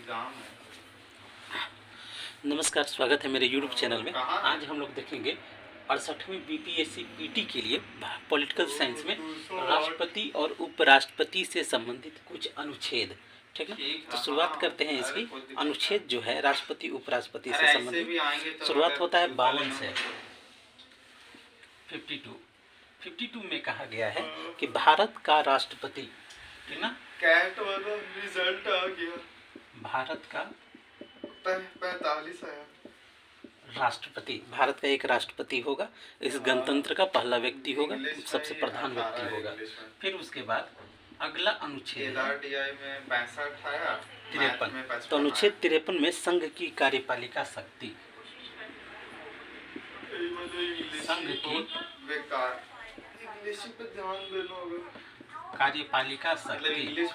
Exam है। नमस्कार, स्वागत है मेरे YouTube चैनल में। आज हम लोग देखेंगे 68वीं बीपीएससी पीटी के लिए पॉलिटिकल साइंस में राष्ट्रपति और उपराष्ट्रपति से संबंधित कुछ अनुच्छेद। ठीक है, तो शुरुआत करते हैं इसकी। अनुच्छेद जो है राष्ट्रपति उपराष्ट्रपति से संबंधित शुरुआत होता है 52 से 52 में कहा गया है कि भारत का राष्ट्रपति, ठीक ना, कैट वाला रिजल्ट आ गया। भारत का 45 आया। राष्ट्रपति, भारत का एक राष्ट्रपति होगा, इस गणतंत्र का पहला व्यक्ति होगा, सबसे प्रधान व्यक्ति होगा। फिर उसके बाद अगला अनुच्छेद है 53। तो अनुच्छेद 53 में संघ की कार्यपालिका शक्ति, संघ की कार्यपालिका शक्ति,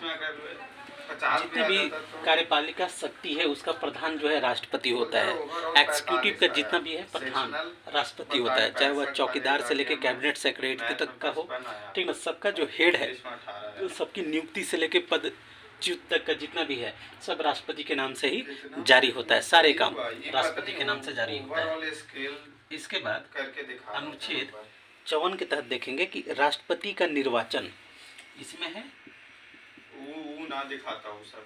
जितनी भी कार्यपालिका शक्ति है उसका प्रधान जो है राष्ट्रपति होता है। एक्जीक्यूटिव का जितना भी है प्रधान राष्ट्रपति होता है, चाहे वह चौकीदार से लेकर कैबिनेट सेक्रेटरी तक का हो, ठीक ना। सबका जो हेड है, सबकी नियुक्ति से लेकर पद च्युत तक का जितना भी है सब राष्ट्रपति के नाम से ही जारी होता है। सारे काम राष्ट्रपति के नाम से जारी होता है। इसके बाद अनुच्छेद 54 के तहत देखेंगे कि राष्ट्रपति का निर्वाचन, इसमें है ना दिखाता हूँ सर,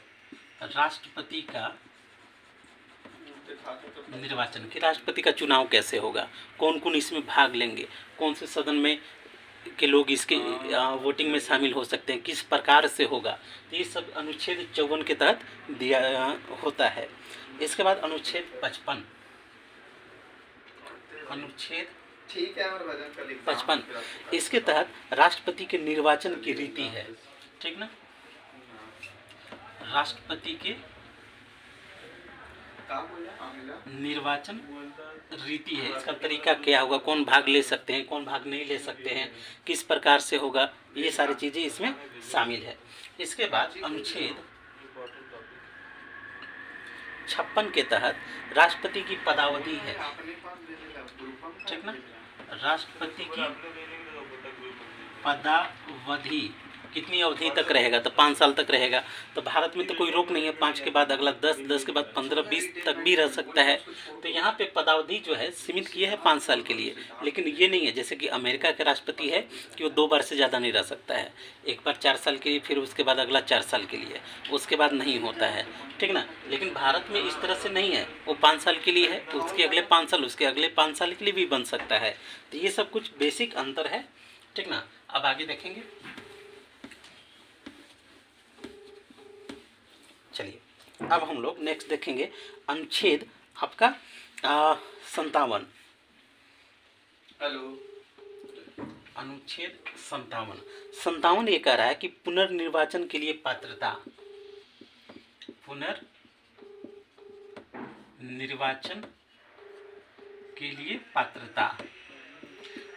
राष्ट्रपति का निर्वाचन, कि राष्ट्रपति का चुनाव कैसे होगा, कौन कौन इसमें भाग लेंगे, कौन से सदन में के लोग इसके वोटिंग में शामिल हो सकते हैं, किस प्रकार से होगा। तो ये सब अनुच्छेद 54 के तहत दिया होता है। इसके बाद अनुच्छेद 55, अनुच्छेद 55, इसके तहत राष्ट्रपति के निर्वाचन की रीति है, ठीक ना। राष्ट्रपति के निर्वाचन रीति है, इसका तरीका क्या होगा, कौन भाग ले सकते हैं, कौन भाग नहीं ले सकते हैं, किस प्रकार से होगा, ये सारी चीज़ें इसमें शामिल है। इसके बाद अनुच्छेद 56 के तहत राष्ट्रपति की पदावधि है, ठीक ना। राष्ट्रपति की पदावधि कितनी अवधि तक रहेगा, तो 5 साल तक रहेगा। तो भारत में तो कोई रोक नहीं है, 5 के बाद अगला 10, 10 के बाद 15, 20 तक भी रह सकता है। तो यहाँ पे पदावधि जो है सीमित किया है 5 साल के लिए, लेकिन ये नहीं है जैसे कि अमेरिका के राष्ट्रपति है कि वो 2 बार से ज़्यादा नहीं रह सकता है। एक बार 4 साल के लिए, फिर उसके बाद अगला 4 साल के लिए, उसके बाद नहीं होता है, ठीक ना। लेकिन भारत में इस तरह से नहीं है, वो 5 साल के लिए है तो उसके अगले 5 साल, उसके अगले 5 साल के लिए भी बन सकता है। तो ये सब कुछ बेसिक अंतर है, ठीक ना। अब आगे देखेंगे, चलिए अब हम लोग नेक्स्ट देखेंगे अनुच्छेद आपका 57। अनुच्छेद 57 ये कह रहा है कि पुनर्निर्वाचन के लिए पात्रता, पुनर्निर्वाचन के लिए पात्रता,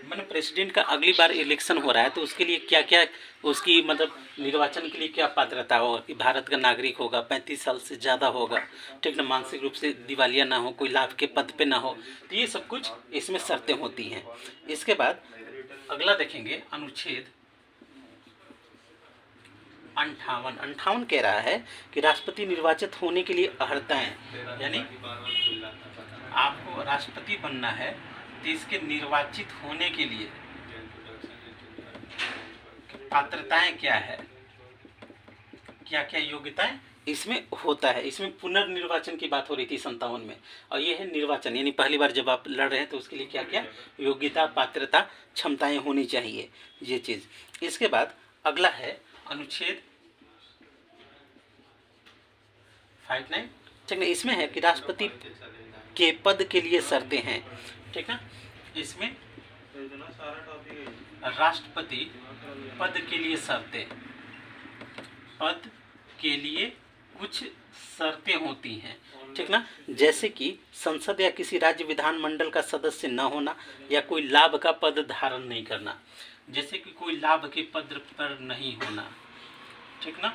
मैंने प्रेसिडेंट का अगली बार इलेक्शन हो रहा है तो उसके लिए क्या क्या, उसकी मतलब निर्वाचन के लिए क्या पात्रता होगा, कि भारत का नागरिक होगा, 35 साल से ज़्यादा होगा, ठीक ना, मानसिक रूप से दिवालिया ना हो, कोई लाभ के पद पे ना हो। तो ये सब कुछ इसमें शर्तें होती हैं। इसके बाद अगला देखेंगे अनुच्छेद 58 कह रहा है कि राष्ट्रपति निर्वाचित होने के लिए अर्हताएं, यानी आपको राष्ट्रपति बनना है तो इसके निर्वाचित होने के लिए पात्रताएं क्या है, क्या क्या योग्यताएं इसमें होता है। इसमें पुनर्निर्वाचन की बात हो रही थी 57 में, और ये है निर्वाचन, यानी पहली बार जब आप लड़ रहे हैं तो उसके लिए क्या क्या योग्यता, पात्रता, क्षमताएं होनी चाहिए, ये चीज़। इसके बाद अगला है अनुच्छेद 59, ठीक है। इसमें है कि राष्ट्रपति के पद के लिए शर्तें हैं, ठीक है। इसमें राष्ट्रपति पद के लिए शर्तें, पद के लिए कुछ शर्तें होती हैं, ठीक ना। जैसे कि संसद या किसी राज्य विधानमंडल का सदस्य न होना, या कोई लाभ का पद धारण नहीं करना, जैसे कि कोई लाभ के पद पर नहीं होना, ठीक ना,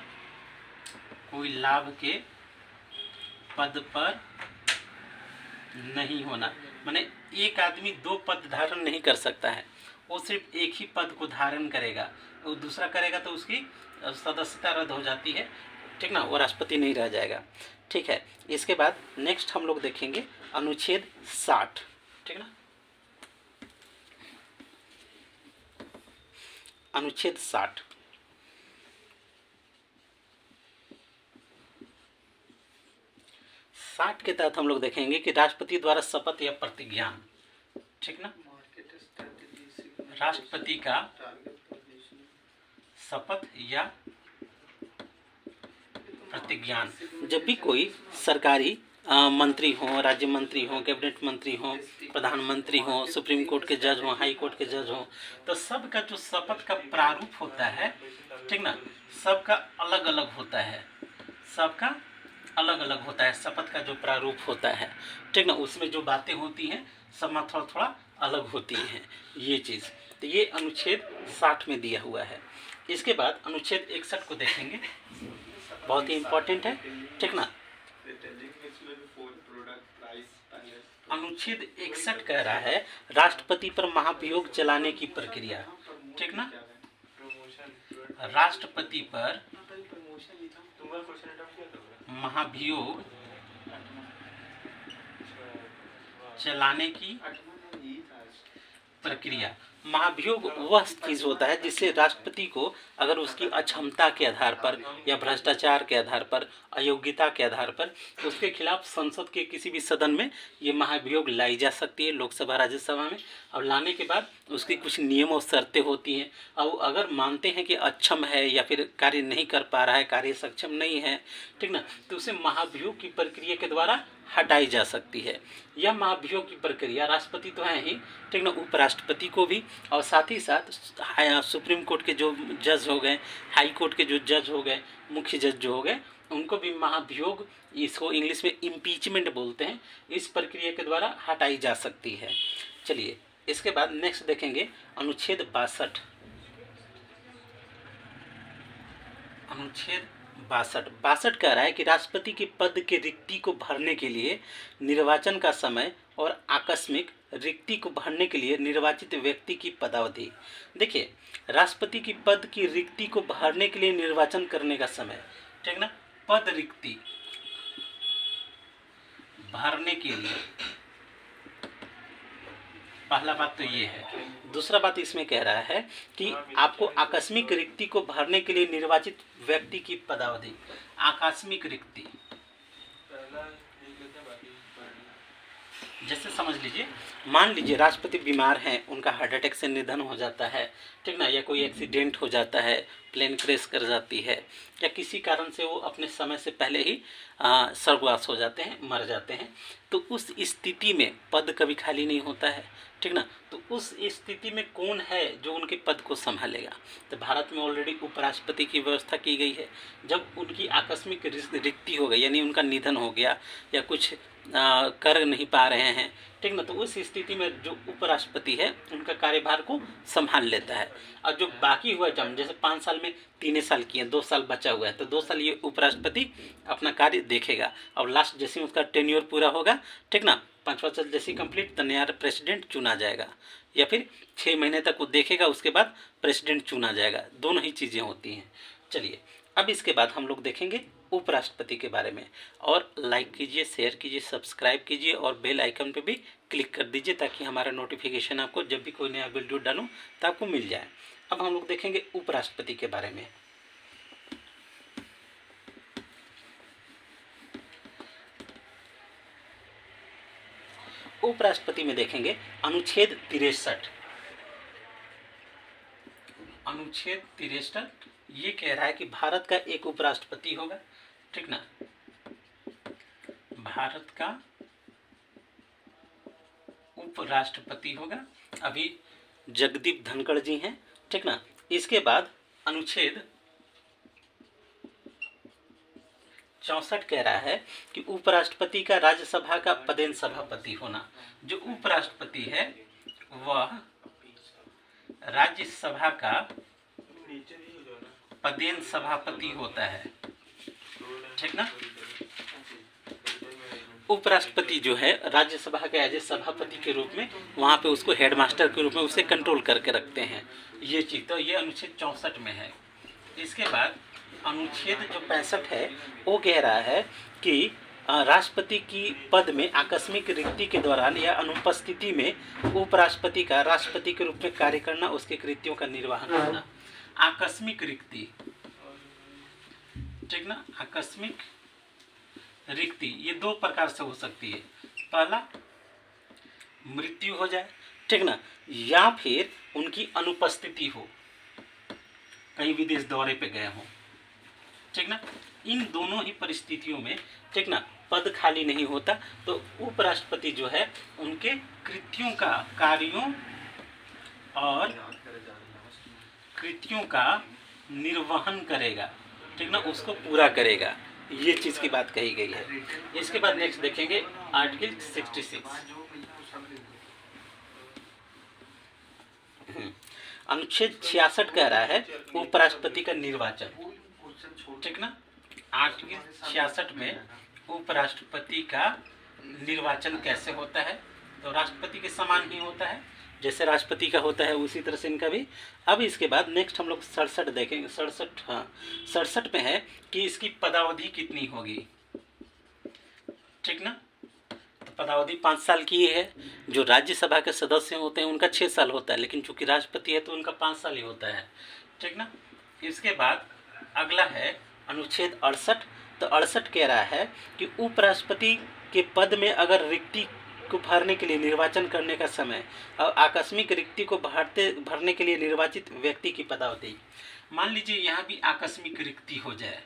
कोई लाभ के पद पर नहीं होना, माने एक आदमी 2 पद धारण नहीं कर सकता है, वो सिर्फ एक ही पद को धारण करेगा, वो दूसरा करेगा तो उसकी सदस्यता रद्द हो जाती है, ठीक ना, वो राष्ट्रपति नहीं रह जाएगा। ठीक है, इसके बाद नेक्स्ट हम लोग देखेंगे अनुच्छेद 60, ठीक ना, अनुच्छेद 60। के तहत हम लोग देखेंगे कि राष्ट्रपति द्वारा शपथ या प्रतिज्ञान, ठीक ना, राष्ट्रपति का शपथ या प्रतिज्ञान, जब भी कोई सरकारी मंत्री हो, राज्य मंत्री हो, कैबिनेट मंत्री हो, प्रधानमंत्री हो, सुप्रीम कोर्ट के जज हो, हाई कोर्ट के जज हो, तो सबका जो शपथ का प्रारूप होता है, ठीक ना, सबका अलग अलग होता है, सबका अलग अलग होता है, शपथ का जो प्रारूप होता है, ठीक ना, उसमें जो बातें होती हैं सब में थोड़ा थोड़ा अलग होती हैं, ये चीज़। तो ये अनुच्छेद 60 में दिया हुआ है। इसके बाद अनुच्छेद 61 को देखेंगे, बहुत ही इम्पोर्टेंट है, ठीक ना। अनुच्छेद 61 कह रहा है राष्ट्रपति पर महाभियोग चलाने की प्रक्रिया, ठीक ना, राष्ट्रपति पर महाभियोग चलाने की प्रक्रिया। महाभियोग वह चीज़ होता है जिससे राष्ट्रपति को अगर उसकी अक्षमता के आधार पर या भ्रष्टाचार के आधार पर, अयोग्यता के आधार पर उसके खिलाफ संसद के किसी भी सदन में ये महाभियोग लाई जा सकती है, लोकसभा राज्यसभा में। और लाने के बाद उसकी कुछ नियम और शर्तें होती हैं, और अगर मानते हैं कि अक्षम है या फिर कार्य नहीं कर पा रहा है, कार्य सक्षम नहीं है, ठीक ना, तो उसे महाभियोग की प्रक्रिया के द्वारा हटाई जा सकती है। यह महाभियोग की प्रक्रिया राष्ट्रपति तो है ही, ठीक ना, उपराष्ट्रपति को भी, और साथ ही साथ सुप्रीम कोर्ट के जो जज हो गए, हाई कोर्ट के जो जज हो गए, मुख्य जज जो हो गए, उनको भी महाभियोग, इसको इंग्लिश में इम्पीचमेंट बोलते हैं, इस प्रक्रिया के द्वारा हटाई जा सकती है। चलिए इसके बाद नेक्स्ट देखेंगे अनुच्छेद 62। अनुच्छेद 62 कह रहा है कि राष्ट्रपति के पद के रिक्ति को भरने के लिए निर्वाचन का समय और आकस्मिक रिक्ति को भरने के लिए निर्वाचित व्यक्ति की पदावधि। देखिए, राष्ट्रपति की पद की रिक्ति को भरने के लिए निर्वाचन करने का समय, ठीक ना, पद रिक्ति भरने के लिए, पहला बात तो ये है। दूसरा बात इसमें कह रहा है कि आपको आकस्मिक रिक्ति को भरने के लिए निर्वाचित व्यक्ति की पदावधि। आकस्मिक रिक्ति जैसे समझ लीजिए, मान लीजिए राष्ट्रपति बीमार हैं, उनका हार्ट अटैक से निधन हो जाता है, ठीक ना, या कोई एक्सीडेंट हो जाता है, प्लेन क्रैश कर जाती है, या किसी कारण से वो अपने समय से पहले ही स्वर्गवास हो जाते हैं, मर जाते हैं, तो उस स्थिति में पद कभी खाली नहीं होता है, ठीक ना। तो उस स्थिति में कौन है जो उनके पद को संभालेगा? तो भारत में ऑलरेडी उपराष्ट्रपति की व्यवस्था की गई है। जब उनकी आकस्मिक रिक्ति हो गई, यानी उनका निधन हो गया या कुछ कर नहीं पा रहे हैं, ठीक ना, तो उस स्थिति में जो उपराष्ट्रपति है उनका कार्यभार को संभाल लेता है। और जो बाकी हुआ टर्म, जैसे 5 साल में 3 साल किए, 2 साल बचा हुआ है, तो 2 साल ये उपराष्ट्रपति अपना कार्य देखेगा। और लास्ट जैसे उसका टेन्योर पूरा होगा, ठीक ना, 5वां साल जैसे कंप्लीट, तो नया प्रेसिडेंट चुना जाएगा, या फिर 6 महीने तक वो देखेगा, उसके बाद प्रेसिडेंट चुना जाएगा। दोनों ही चीज़ें होती हैं। चलिए अब इसके बाद हम लोग देखेंगे उपराष्ट्रपति के बारे में। और लाइक कीजिए, शेयर कीजिए, सब्सक्राइब कीजिए और बेल आइकन पे भी क्लिक कर दीजिए, ताकि हमारा नोटिफिकेशन आपको जब भी कोई नया वीडियो डालूं तो आपको मिल जाए। अब हम लोग देखेंगे उपराष्ट्रपति के बारे में। उपराष्ट्रपति में देखेंगे अनुच्छेद 63। अनुच्छेद 63 ये कह रहा है कि भारत का एक उपराष्ट्रपति होगा, ठीक ना, भारत का उपराष्ट्रपति होगा। अभी जगदीप धनखड़ जी हैं, ठीक ना। इसके बाद अनुच्छेद 64 कह रहा है कि उपराष्ट्रपति का राज्यसभा का पदेन सभापति होना। जो उपराष्ट्रपति है वह राज्यसभा का पदेन सभापति होता है, ठीक ना। उपराष्ट्रपति जो है राज्यसभा के एज ए सभापति के रूप में, वहाँ पे उसको हेडमास्टर के रूप में उसे कंट्रोल करके रखते हैं। ये चीज़ तो ये अनुच्छेद 64 में है। इसके बाद अनुच्छेद जो 65 है वो कह रहा है कि राष्ट्रपति की पद में आकस्मिक रिक्ति के दौरान या अनुपस्थिति में उपराष्ट्रपति का राष्ट्रपति के रूप में कार्य करना, उसके कृत्यों का निर्वहन करना। आकस्मिक रिक्ति, ठीक ना, आकस्मिक रिक्ति ये दो प्रकार से हो सकती है। पहला मृत्यु हो जाए, ठीक ना, या फिर उनकी अनुपस्थिति हो, कहीं विदेश दौरे पे गए हों, ठीक ना। इन दोनों ही परिस्थितियों में, ठीक ना, पद खाली नहीं होता तो उपराष्ट्रपति जो है उनके कृत्यों का, कार्यों और कृत्यों का निर्वहन करेगा, ठीक ना, उसको पूरा करेगा। ये चीज़ की बात कही गई है। इसके बाद नेक्स्ट देखेंगे आर्टिकल 66। अनुच्छेद 66 कह रहा है उपराष्ट्रपति का निर्वाचन, ठीक ना। आर्टिकल 66 में उपराष्ट्रपति का निर्वाचन कैसे होता है, तो राष्ट्रपति के समान ही होता है, जैसे राष्ट्रपति का होता है उसी तरह से इनका भी। अब इसके बाद नेक्स्ट हम लोग 67 देखेंगे। 67, हाँ 67 में है कि इसकी पदावधि कितनी होगी, ठीक ना। तो पदावधि 5 साल की है। जो राज्यसभा के सदस्य होते हैं उनका 6 साल होता है, लेकिन चूंकि राष्ट्रपति है तो उनका 5 साल ही होता है, ठीक ना। इसके बाद अगला है अनुच्छेद 68। तो 68 कह रहा है कि उपराष्ट्रपति के पद में अगर रिक्ति को भरने के लिए निर्वाचन करने का समय और आकस्मिक रिक्ति को भरने के लिए निर्वाचित व्यक्ति की पदावधि, मान लीजिए यहाँ भी आकस्मिक रिक्ति हो जाए,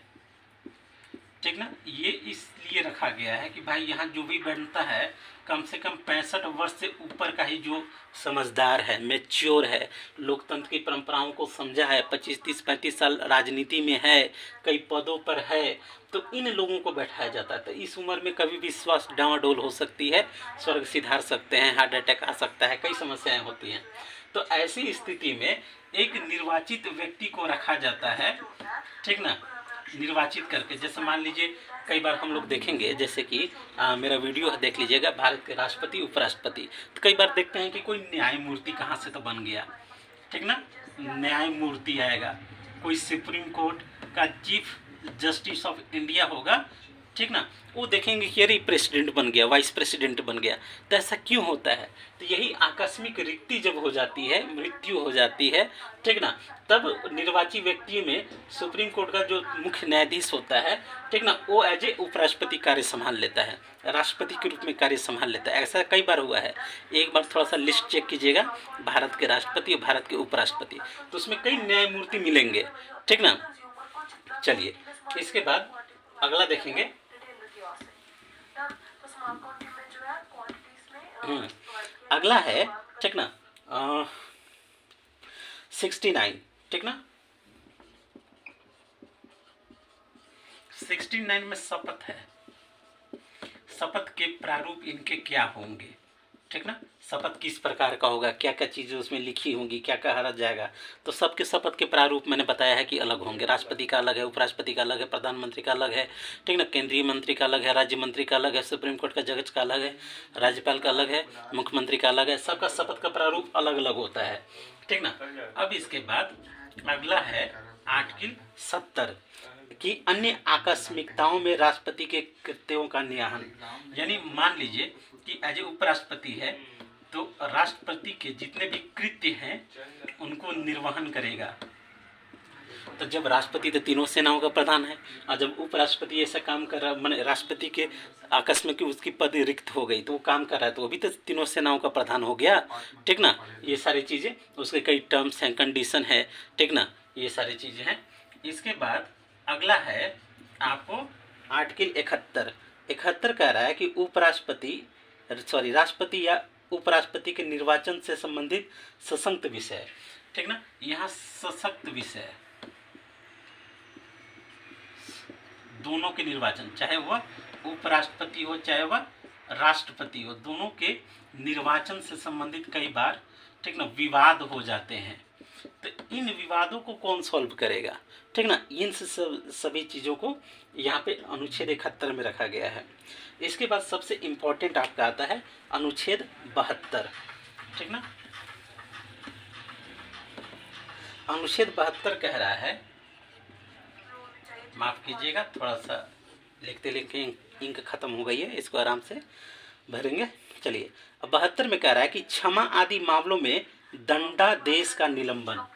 ठीक ना। ये इसलिए रखा गया है कि भाई यहाँ जो भी बनता है कम से कम 65 वर्ष से ऊपर का ही जो समझदार है, मैच्योर है, लोकतंत्र की परंपराओं को समझा है, 25, 30, 35 साल राजनीति में है, कई पदों पर है, तो इन लोगों को बैठाया जाता है। तो इस उम्र में कभी भी स्वास्थ्य डावाडोल हो सकती है, स्वर्ग सिधार सकते हैं, हार्ट अटैक आ सकता है, कई समस्याएं होती हैं। तो ऐसी स्थिति में एक निर्वाचित व्यक्ति को रखा जाता है, ठीक ना, निर्वाचित करके। जैसे मान लीजिए कई बार हम लोग देखेंगे, जैसे कि मेरा वीडियो है देख लीजिएगा, भारत के राष्ट्रपति उपराष्ट्रपति, तो कई बार देखते हैं कि कोई न्यायमूर्ति कहाँ से तो बन गया, ठीक ना, न्यायमूर्ति आएगा, कोई सुप्रीम कोर्ट का चीफ जस्टिस ऑफ इंडिया होगा, ठीक ना, वो देखेंगे कि अरे प्रेसिडेंट बन गया, वाइस प्रेसिडेंट बन गया। तो ऐसा क्यों होता है, तो यही आकस्मिक रिक्ति जब हो जाती है, मृत्यु हो जाती है, ठीक ना, तब निर्वाचित व्यक्ति में सुप्रीम कोर्ट का जो मुख्य न्यायाधीश होता है, ठीक ना, वो एज ए उपराष्ट्रपति कार्य संभाल लेता है, राष्ट्रपति के रूप में कार्य संभाल लेता है। ऐसा कई बार हुआ है। एक बार थोड़ा सा लिस्ट चेक कीजिएगा, भारत के राष्ट्रपति और भारत के उपराष्ट्रपति, तो उसमें कई न्यायमूर्ति मिलेंगे, ठीक ना। चलिए इसके बाद अगला देखेंगे। अगला है, ठीक ना, 69, ठीक ना। 69 में शपथ है। शपथ के प्रारूप इनके क्या होंगे, ठीक ना, शपथ किस प्रकार का होगा, क्या क्या चीज़ें उसमें लिखी होंगी, क्या क्या हरा जाएगा। तो सबके शपथ के प्रारूप मैंने बताया है कि अलग होंगे। राष्ट्रपति का अलग है, उपराष्ट्रपति का अलग है, प्रधानमंत्री का अलग है, ठीक ना, केंद्रीय मंत्री का अलग है, राज्य मंत्री का अलग है, सुप्रीम कोर्ट का जज का अलग है, राज्यपाल का अलग है, मुख्यमंत्री का अलग है। सबका शपथ का प्रारूप अलग अलग होता है, ठीक ना। अब इसके बाद अगला है आर्टिकल 70 कि अन्य आकस्मिकताओं में राष्ट्रपति के कृत्यों का निर्वहन। यानी मान लीजिए कि एज ए उपराष्ट्रपति है तो राष्ट्रपति के जितने भी कृत्य हैं उनको निर्वहन करेगा। तो जब राष्ट्रपति तो तीनों सेनाओं का प्रधान है, और जब उपराष्ट्रपति ऐसा काम कर रहा, माने राष्ट्रपति के आकस्मिक उसकी पद रिक्त हो गई तो वो काम कर रहा है, तो वो भी तो तीनों सेनाओं का प्रधान हो गया, ठीक ना। ये सारी चीज़ें, उसके कई टर्म्स हैं, कंडीशन है, ठीक ना, ये सारी चीज़ें हैं। इसके बाद अगला है आपको आर्टिकल 71। 71 कह रहा है कि राष्ट्रपति या उपराष्ट्रपति के निर्वाचन से संबंधित सशक्त विषय, ठीक ना। यहाँ सशक्त विषय दोनों के निर्वाचन, चाहे वह उपराष्ट्रपति हो चाहे वह राष्ट्रपति हो, दोनों के निर्वाचन से संबंधित कई बार, ठीक ना, विवाद हो जाते हैं। तो इन विवादों को कौन सॉल्व करेगा, ठीक ना। इन सभी चीज़ों को यहाँ पे अनुच्छेद 71 में रखा गया है। इसके बाद सबसे इम्पोर्टेंट आपका आता है अनुच्छेद 72, ठीक ना। अनुच्छेद 72 कह रहा है माफ़ कीजिएगा, थोड़ा सा लिखते लिखते इंक खत्म हो गई है, इसको आराम से भरेंगे। चलिए, अब 72 में कह रहा है कि क्षमा आदि मामलों में दंडादेश का निलंबन।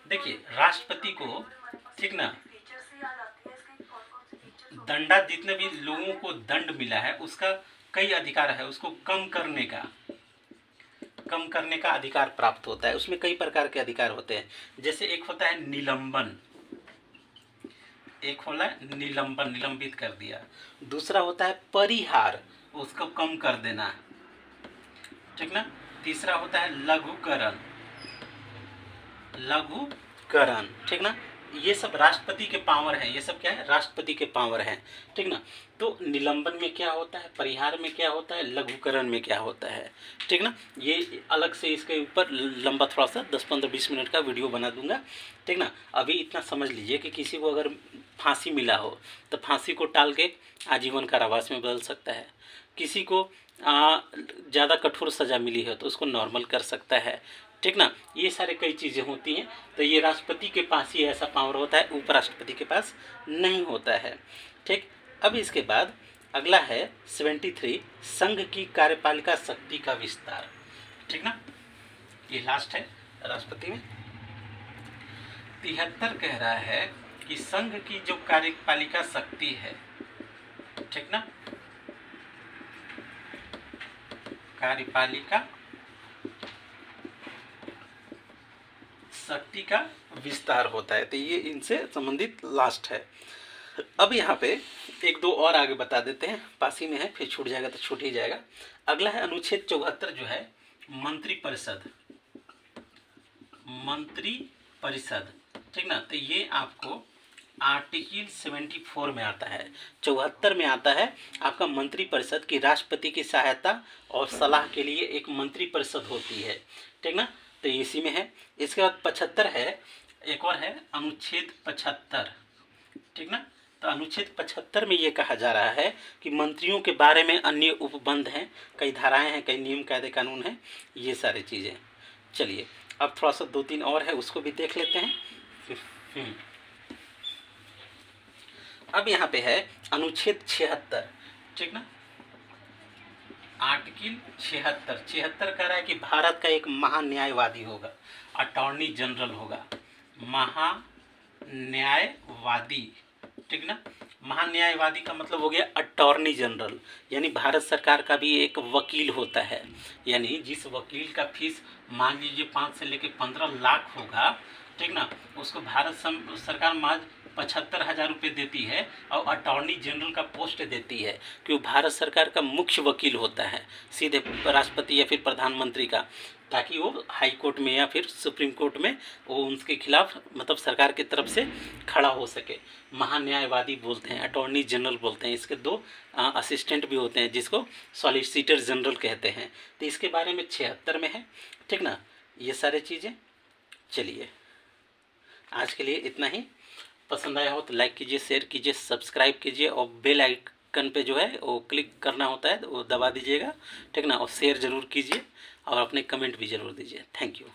देखिए, राष्ट्रपति को, ठीक ना, दंडा जितने भी लोगों को दंड मिला है उसका कई अधिकार है, उसको कम करने का अधिकार प्राप्त होता है। उसमें कई प्रकार के अधिकार होते हैं, जैसे एक होता है निलंबन, एक होला निलंबन, निलंबित कर दिया। दूसरा होता है परिहार, उसको कम कर देना, ठीक ना। तीसरा होता है लघुकरण, ठीक ना। ये सब राष्ट्रपति के पावर हैं, ये सब क्या है, राष्ट्रपति के पावर हैं, ठीक ना। तो निलंबन में क्या होता है, परिहार में क्या होता है, लघुकरण में क्या होता है, ठीक ना। ये अलग से इसके ऊपर लंबा थोड़ा सा 10-15-20 मिनट का वीडियो बना दूंगा, ठीक ना। अभी इतना समझ लीजिए कि किसी को अगर फांसी मिला हो तो फांसी को टाल के आजीवन कारावास में बदल सकता है। किसी को ज़्यादा कठोर सज़ा मिली है तो उसको नॉर्मल कर सकता है, ठीक ना। ये सारे कई चीज़ें होती हैं, तो ये राष्ट्रपति के पास ही ऐसा पावर होता है, उपराष्ट्रपति के पास नहीं होता है, ठीक। अब इसके बाद अगला है 73, संघ की कार्यपालिका शक्ति का विस्तार, ठीक ना। ये लास्ट है राष्ट्रपति में। 73 कह रहा है कि संघ की जो कार्यपालिका शक्ति है, ठीक ना, कार्यपालिका शक्ति का विस्तार होता है। तो ये इनसे संबंधित लास्ट है। अब यहाँ पे एक दो और आगे बता देते हैं, पास ही में है, फिर छूट जाएगा तो छूट ही जाएगा। अगला है अनुच्छेद 74 जो है मंत्रिपरिषद, ठीक ना। तो ये आपको आर्टिकल 74 में आता है, 74 में आता है आपका मंत्रिपरिषद की राष्ट्रपति की सहायता और सलाह के लिए एक मंत्रिपरिषद होती है, ठीक ना। तो इसी में है। इसके बाद 75 है, एक और है अनुच्छेद 75, ठीक ना। तो अनुच्छेद 75 में ये कहा जा रहा है कि मंत्रियों के बारे में अन्य उपबंध हैं, कई धाराएं हैं, कई नियम कायदे कानून हैं, ये सारी चीज़ें। चलिए, अब थोड़ा सा 2-3 और है, उसको भी देख लेते हैं। अब यहाँ पे है अनुच्छेद 76, ठीक ना। आर्टिकल 76 कह रहा है कि भारत का एक महान्यायवादी होगा, अटॉर्नी जनरल होगा, महान्यायवादी, ठीक ना। महान्यायवादी का मतलब हो गया अटॉर्नी जनरल, यानी भारत सरकार का भी एक वकील होता है। यानी जिस वकील का फीस मान लीजिए 5 से लेकर 15 लाख होगा, ठीक ना, उसको भारत सरकार महज 75,000 रुपये देती है और अटॉर्नी जनरल का पोस्ट देती है, क्योंकि भारत सरकार का मुख्य वकील होता है, सीधे राष्ट्रपति या फिर प्रधानमंत्री का, ताकि वो हाई कोर्ट में या फिर सुप्रीम कोर्ट में वो उनके खिलाफ मतलब सरकार की तरफ से खड़ा हो सके। महान्यायवादी बोलते हैं, अटॉर्नी जनरल बोलते हैं। इसके 2 असिस्टेंट भी होते हैं जिसको सॉलिसिटर जनरल कहते हैं। तो इसके बारे में 76 में है, ठीक ना, ये सारे चीज़ें। चलिए, आज के लिए इतना ही। पसंद आया हो तो लाइक कीजिए, शेयर कीजिए, सब्सक्राइब कीजिए और बेल आइकन पे जो है वो क्लिक करना होता है, वो दबा दीजिएगा, ठीक ना। और शेयर ज़रूर कीजिए और अपने कमेंट भी ज़रूर दीजिए। Thank you.